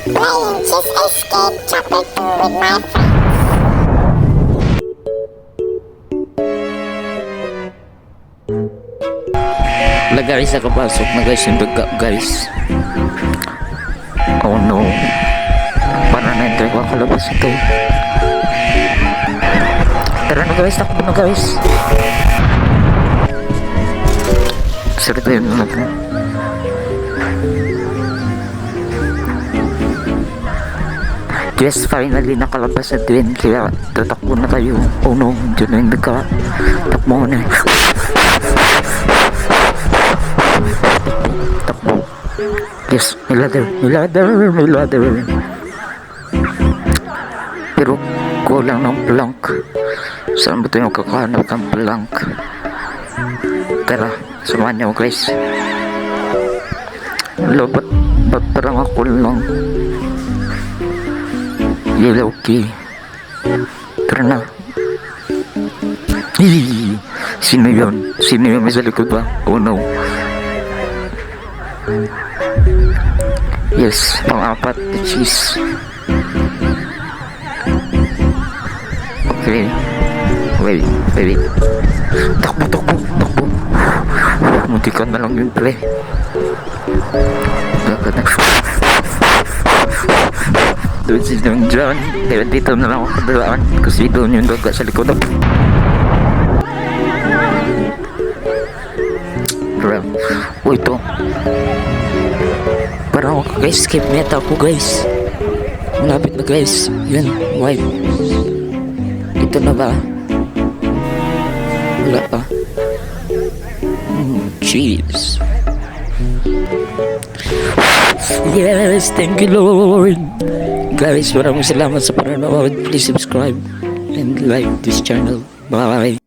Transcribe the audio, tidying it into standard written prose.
Playing Chess Escape Chapter 2 with my friends. Wala guys, nakapasok na guys yung backup guys. Oh no. Para na-enter ko kalabas ito. Tara na guys, takbo na guys. Sarap yun na po. Yes, finally nakalabas na din. Kaya tatakbo na tayo. Oh no, dyan na yung bigka. Takbo na. Takbo. Yes, may ladder. May ladder. May ladder. Pero kulang ng plank. Saan ba tayo kakahanap ng plank? Tara, samahan niyo guys. Hello, ba't parang ako lang? Yellow key. Tara na. Hihihi. Sino yun? Sino yun? May sa likod ba? Oh no. Yes, pang-apat. Cheese. Okay. Wait. Takbo. Muntikan na lang yun pre. Gagad na. Doon si Don John. Kaya dito na lang ako kadalaan. Kasi doon yung daga sa likod ako. Bro. Uy, ito. Parang ako guys. Skip meta ako guys. Malapit na guys. Yan. White. Ito na ba? Wala pa. Cheese. Yes, thank you Lord. Guys, maraming salamat sa panonood. Please subscribe and like this channel. Bye.